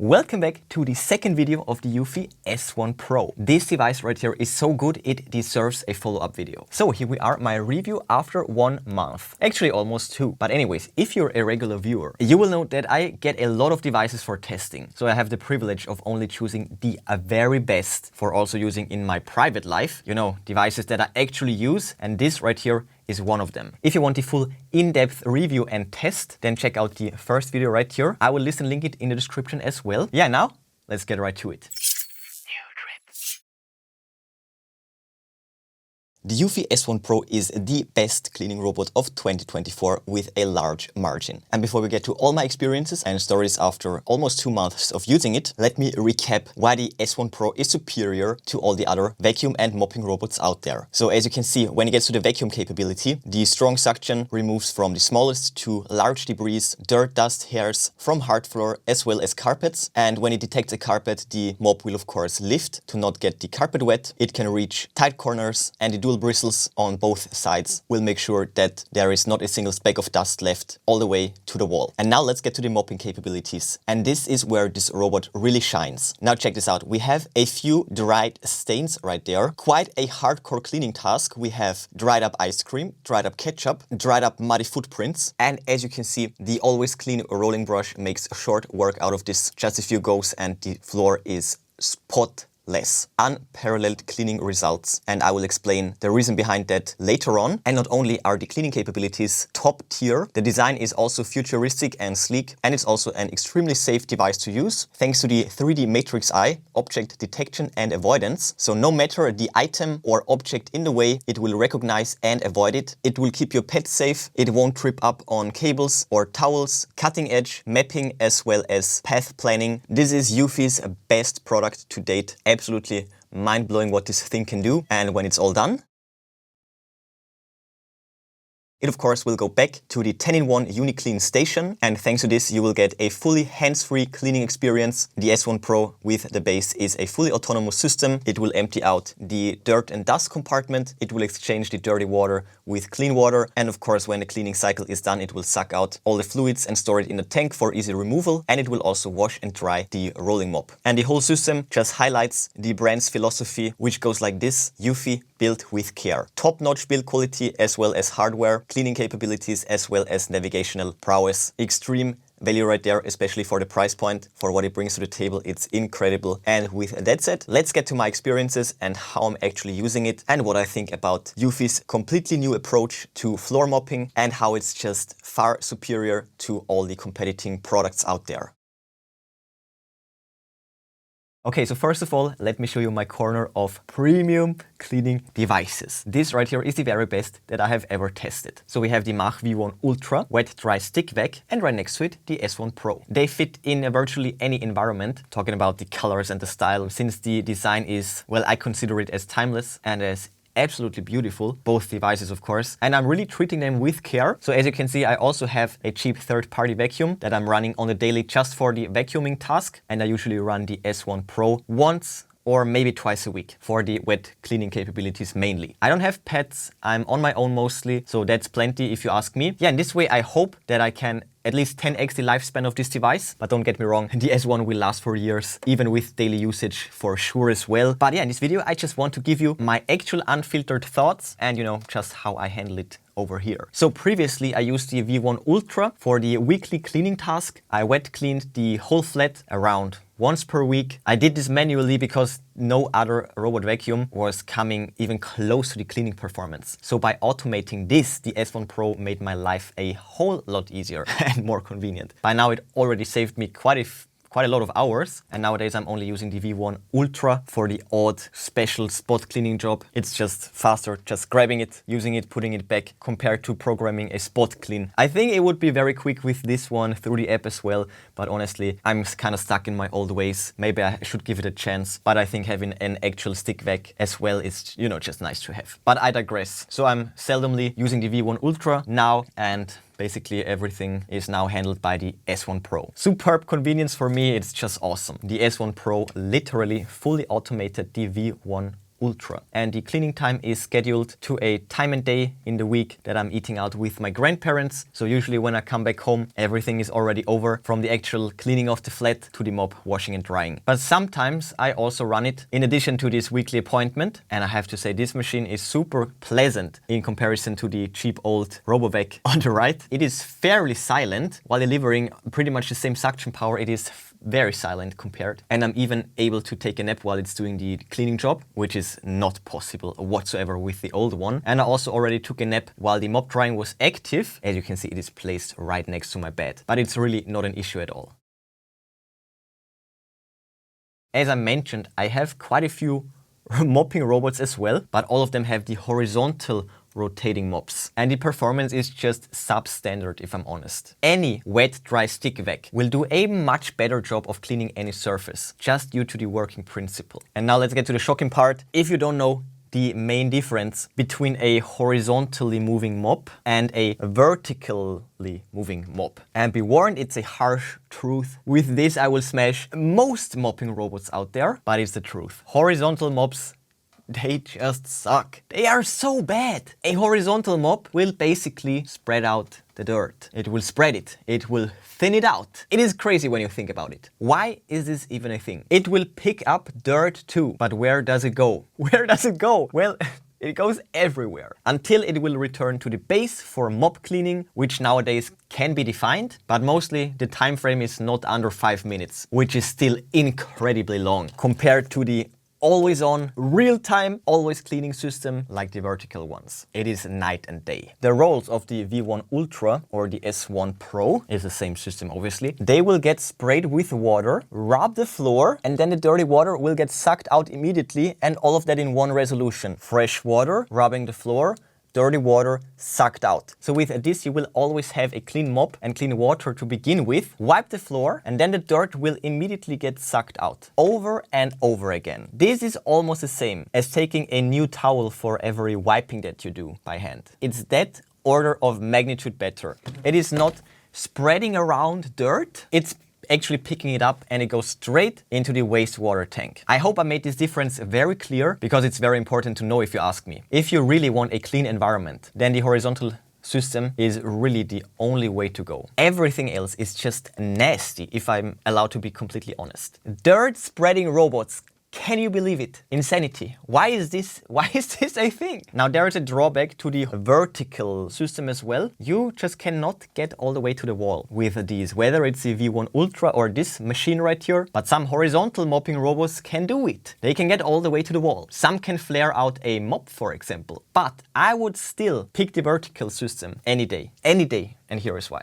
Welcome back to the second video of the eufy S1 Pro. This device right here is so good it deserves a follow-up video. So here we are, my review after 1 month. Actually almost 2. But anyways, if you're a regular viewer, you will know that I get a lot of devices for testing. So I have the privilege of only choosing the very best for also using in my private life. You know, devices that I actually use, and this right here is one of them. If you want the full in-depth review and test, then check out the first video right here. I will link it in the description as well. Yeah, now let's get right to it. The eufy S1 Pro is the best cleaning robot of 2024 with a large margin. And before we get to all my experiences and stories after almost 2 months of using it, let me recap why the S1 Pro is superior to all the other vacuum and mopping robots out there. So as you can see, when it gets to the vacuum capability, the strong suction removes from the smallest to large debris, dirt, dust, hairs from hard floor as well as carpets. And when it detects a carpet, the mop will of course lift to not get the carpet wet. It can reach tight corners, and the dual bristles on both sides will make sure that there is not a single speck of dust left all the way to the wall. And now let's get to the mopping capabilities. And this is where this robot really shines. Now check this out. We have a few dried stains right there. Quite a hardcore cleaning task. We have dried up ice cream, dried up ketchup, dried up muddy footprints. And as you can see, the always clean rolling brush makes short work out of this. Just a few goes and the floor is spotless. Unparalleled cleaning results, and I will explain the reason behind that later on. And not only are the cleaning capabilities top tier, the design is also futuristic and sleek, and it's also an extremely safe device to use thanks to the 3D matrix eye, object detection and avoidance. So no matter the item or object in the way, it will recognize and avoid it. It will keep your pet safe. It won't trip up on cables or towels. Cutting edge mapping as well as path planning. This is eufy's best product to date. Absolutely mind-blowing what this thing can do. And when it's all done, it of course will go back to the 10-in-1 UniClean Station, and thanks to this you will get a fully hands-free cleaning experience. The S1 Pro with the base is a fully autonomous system. It will empty out the dirt and dust compartment. It will exchange the dirty water with clean water, and of course when the cleaning cycle is done, it will suck out all the fluids and store it in a tank for easy removal, and it will also wash and dry the rolling mop. And the whole system just highlights the brand's philosophy, which goes like this: eufy, built with care. Top-notch build quality as well as hardware, cleaning capabilities as well as navigational prowess. Extreme value right there, especially for the price point, for what it brings to the table. It's incredible. And with that said, let's get to my experiences and how I'm actually using it and what I think about eufy's completely new approach to floor mopping and how it's just far superior to all the competing products out there. Okay, so first of all, let me show you my corner of premium cleaning devices. This right here is the very best that I have ever tested. So we have the Mach V1 Ultra Wet Dry Stick Vac, and right next to it, the S1 Pro. They fit in virtually any environment, talking about the colors and the style, since the design is, well, I consider it as timeless and as absolutely beautiful, both devices of course, and I'm really treating them with care. So as you can see, I also have a cheap third-party vacuum that I'm running on the daily just for the vacuuming task, and I usually run the S1 Pro once or maybe twice a week for the wet cleaning capabilities mainly. I don't have pets, I'm on my own mostly, so that's plenty if you ask me. Yeah, in this way I hope that I can at least 10x the lifespan of this device. But don't get me wrong, the S1 will last for years, even with daily usage for sure as well. But yeah, in this video, I just want to give you my actual unfiltered thoughts and, you know, just how I handle it over here. So previously I used the V1 Ultra for the weekly cleaning task. I wet cleaned the whole flat around once per week. I did this manually because no other robot vacuum was coming even close to the cleaning performance. So by automating this, the S1 Pro made my life a whole lot easier and more convenient. By now it already saved me quite a lot of hours, and nowadays I'm only using the V1 Ultra for the odd special spot cleaning job. It's just faster, just grabbing it, using it, putting it back, compared to programming a spot clean. I think it would be very quick with this one through the app as well, but honestly, I'm kind of stuck in my old ways. Maybe I should give it a chance, but I think having an actual stick vac as well is, you know, just nice to have. But I digress. So I'm seldomly using the V1 Ultra now, and basically everything is now handled by the S1 Pro. Superb convenience for me, it's just awesome. The S1 Pro literally fully automated the V1 Ultra. And the cleaning time is scheduled to a time and day in the week that I'm eating out with my grandparents. So usually when I come back home, everything is already over, from the actual cleaning of the flat to the mop washing and drying. But sometimes I also run it in addition to this weekly appointment. And I have to say, this machine is super pleasant in comparison to the cheap old RoboVac on the right. It is fairly silent while delivering pretty much the same suction power. It is very silent compared. And I'm even able to take a nap while it's doing the cleaning job, which is not possible whatsoever with the old one. And I also already took a nap while the mop drying was active. As you can see, it is placed right next to my bed, but it's really not an issue at all. As I mentioned, I have quite a few mopping robots as well, but all of them have the horizontal rotating mops. And the performance is just substandard, if I'm honest. Any wet dry stick vac will do a much better job of cleaning any surface, just due to the working principle. And now let's get to the shocking part. If you don't know the main difference between a horizontally moving mop and a vertically moving mop. And be warned, it's a harsh truth. With this, I will smash most mopping robots out there, but it's the truth. Horizontal mops, they just suck. They are so bad. A horizontal mop will basically spread out the dirt. It will spread it. It will thin it out. It is crazy when you think about it. Why is this even a thing? It will pick up dirt too, but where does it go? Where does it go? Well, it goes everywhere until it will return to the base for mop cleaning, which nowadays can be defined, but mostly the time frame is not under 5 minutes, which is still incredibly long compared to the always on, real time, always cleaning system like the vertical ones. It is night and day. The rolls of the V1 Ultra or the S1 Pro is the same system obviously. They will get sprayed with water, rub the floor, and then the dirty water will get sucked out immediately, and all of that in one resolution. Fresh water rubbing the floor, dirty water sucked out. So with this, you will always have a clean mop and clean water to begin with, wipe the floor, and then the dirt will immediately get sucked out over and over again. This is almost the same as taking a new towel for every wiping that you do by hand. It's that order of magnitude better. It is not spreading around dirt, it's actually picking it up and it goes straight into the wastewater tank. I hope I made this difference very clear, because it's very important to know if you ask me. If you really want a clean environment, then the horizontal system is really the only way to go. Everything else is just nasty, if I'm allowed to be completely honest. Dirt spreading robots. Can you believe it? Insanity. Why is this a thing? Now there is a drawback to the vertical system as well. You just cannot get all the way to the wall with these, whether it's the V1 Ultra or this machine right here, but some horizontal mopping robots can do it. They can get all the way to the wall. Some can flare out a mop, for example, but I would still pick the vertical system any day, and here is why.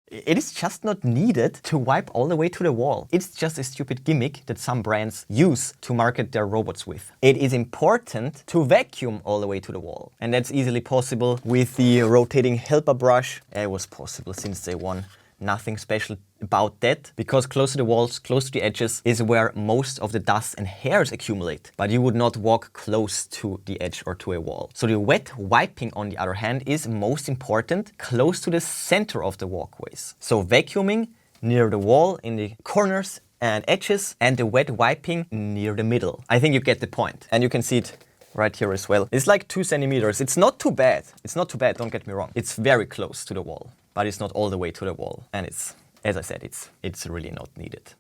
It is just not needed to wipe all the way to the wall. It's just a stupid gimmick that some brands use to market their robots with. It is important to vacuum all the way to the wall. And that's easily possible with the rotating helper brush. It was possible since day one. Nothing special about that, because close to the walls, close to the edges is where most of the dust and hairs accumulate. But you would not walk close to the edge or to a wall. So the wet wiping, on the other hand, is most important close to the center of the walkways. So vacuuming near the wall in the corners and edges, and the wet wiping near the middle. I think you get the point. And you can see it right here as well. It's like 2 centimeters. It's not too bad. It's not too bad, don't get me wrong. It's very close to the wall, but it's not all the way to the wall. And it's, as I said, it's really not needed.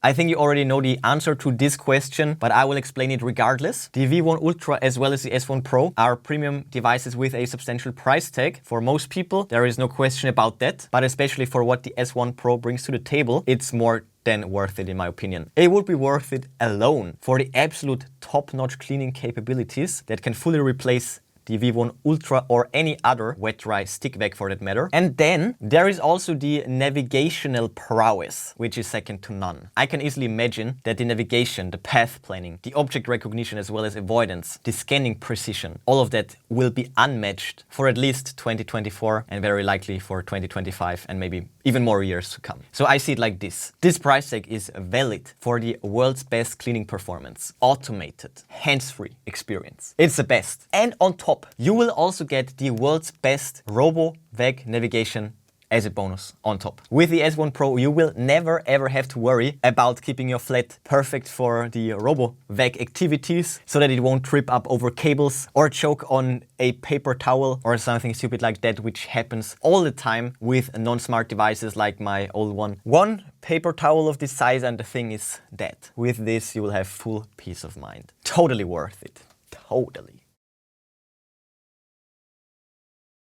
I think you already know the answer to this question, but I will explain it regardless. The V1 Ultra as well as the S1 Pro are premium devices with a substantial price tag. For most people, there is no question about that, but especially for what the S1 Pro brings to the table, it's more than worth it in my opinion. It would be worth it alone for the absolute top-notch cleaning capabilities that can fully replace the V1 Ultra or any other wet dry stick vac for that matter. And then there is also the navigational prowess, which is second to none. I can easily imagine that the navigation, the path planning, the object recognition as well as avoidance, the scanning precision, all of that will be unmatched for at least 2024 and very likely for 2025 and maybe even more years to come. So I see it like this. This price tag is valid for the world's best cleaning performance, automated, hands-free experience. It's the best. And on top, you will also get the world's best RoboVac navigation as a bonus on top. With the S1 Pro, you will never ever have to worry about keeping your flat perfect for the RoboVac activities so that it won't trip up over cables or choke on a paper towel or something stupid like that, which happens all the time with non-smart devices like my old one. One paper towel of this size and the thing is dead. With this, you will have full peace of mind. Totally worth it. Totally.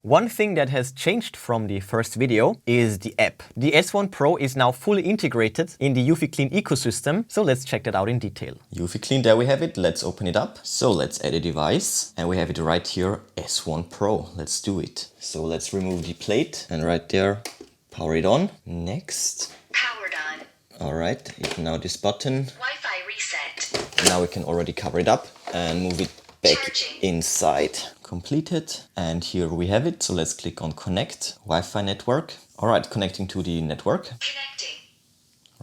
One thing that has changed from the first video is the app. The S1 Pro is now fully integrated in the UniClean ecosystem, so let's check that out in detail. UniClean, there we have it. Let's open it up. So let's add a device and we have it right here, S1 Pro. Let's do it. So let's remove the plate and right there, power it on. Next. Powered on. All right, hit now this button. Wi-Fi reset. Now we can already cover it up and move it back inside. Completed, and here we have it. So let's click on connect Wi-Fi network. All right, connecting to the network. Connecting.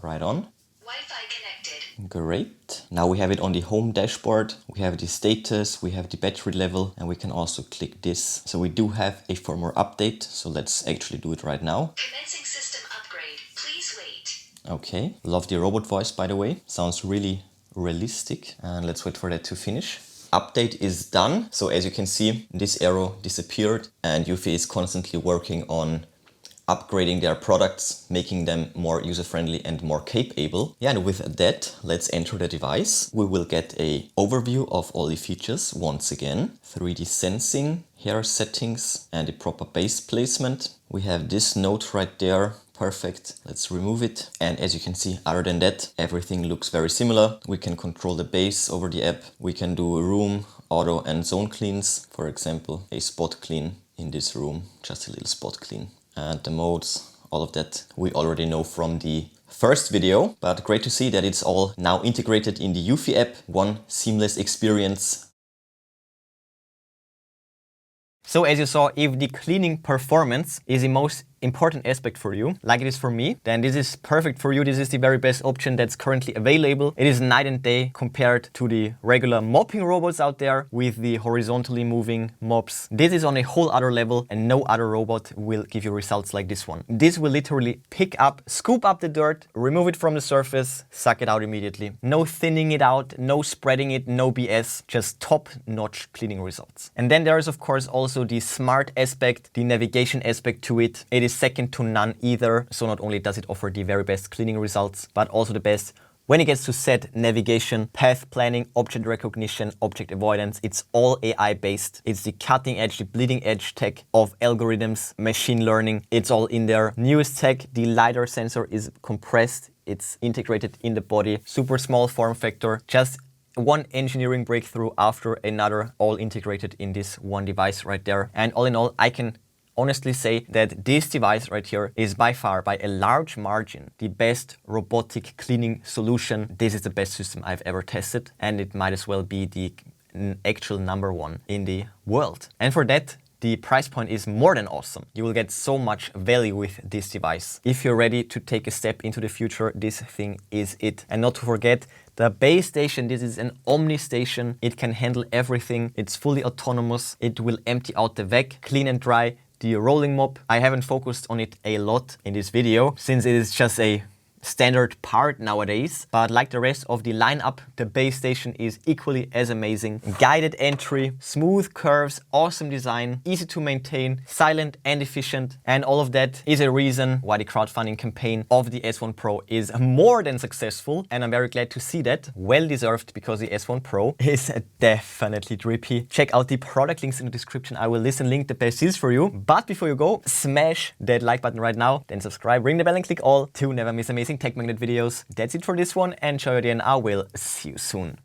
Right on. Wi-Fi connected. Great. Now we have it on the home dashboard. We have the status, we have the battery level, and we can also click this. So we do have a firmware update. So let's actually do it right now. Commencing system upgrade. Please wait. Okay. Love the robot voice, by the way. Sounds really realistic. And let's wait for that to finish. Update is done. So as you can see, this arrow disappeared and eufy is constantly working on upgrading their products, making them more user-friendly and more capable. Yeah, and with that, let's enter the device. We will get an overview of all the features once again. 3D sensing, hair settings, and the proper base placement. We have this note right there. Perfect. Let's remove it. And as you can see, other than that, everything looks very similar. We can control the base over the app. We can do room, auto and zone cleans. For example, a spot clean in this room, just a little spot clean. And the modes, all of that we already know from the first video, but great to see that it's all now integrated in the eufy app. One seamless experience. So as you saw, if the cleaning performance is the most important aspect for you, like it is for me, then this is perfect for you. This is the very best option that's currently available. It is night and day compared to the regular mopping robots out there with the horizontally moving mops. This is on a whole other level and no other robot will give you results like this one. This will literally pick up, scoop up the dirt, remove it from the surface, suck it out immediately. No thinning it out, no spreading it, no BS, just top-notch cleaning results. And then there is of course also the smart aspect, the navigation aspect to it. It is second to none either. So not only does it offer the very best cleaning results, but also the best when it gets to set navigation, path planning, object recognition, object avoidance. It's all AI based. It's the cutting edge, the bleeding edge tech of algorithms, machine learning. It's all in there. Newest tech, the LiDAR sensor is compressed. It's integrated in the body. Super small form factor. Just one engineering breakthrough after another, all integrated in this one device right there. And all in all, I can honestly say that this device right here is by far, by a large margin, the best robotic cleaning solution. This is the best system I've ever tested, and it might as well be the actual #1 in the world. And for that, the price point is more than awesome. You will get so much value with this device. If you're ready to take a step into the future, this thing is it. And not to forget, the base station, this is an Omni station. It can handle everything. It's fully autonomous. It will empty out the vac, clean and dry the rolling mop. I haven't focused on it a lot in this video since it is just a standard part nowadays, but like the rest of the lineup, the base station is equally as amazing. Guided entry, smooth curves, awesome design, easy to maintain, silent and efficient, and all of that is a reason why the crowdfunding campaign of the S1 Pro is more than successful, and I'm very glad to see that. Well deserved, because the S1 Pro is definitely drippy. Check out the product links in the description. I will list and link the best deals for you. But before you go, smash that like button right now, then subscribe, ring the bell and click all to never miss amazing tech magnet videos. That's it for this one, and ciao again. I will see you soon.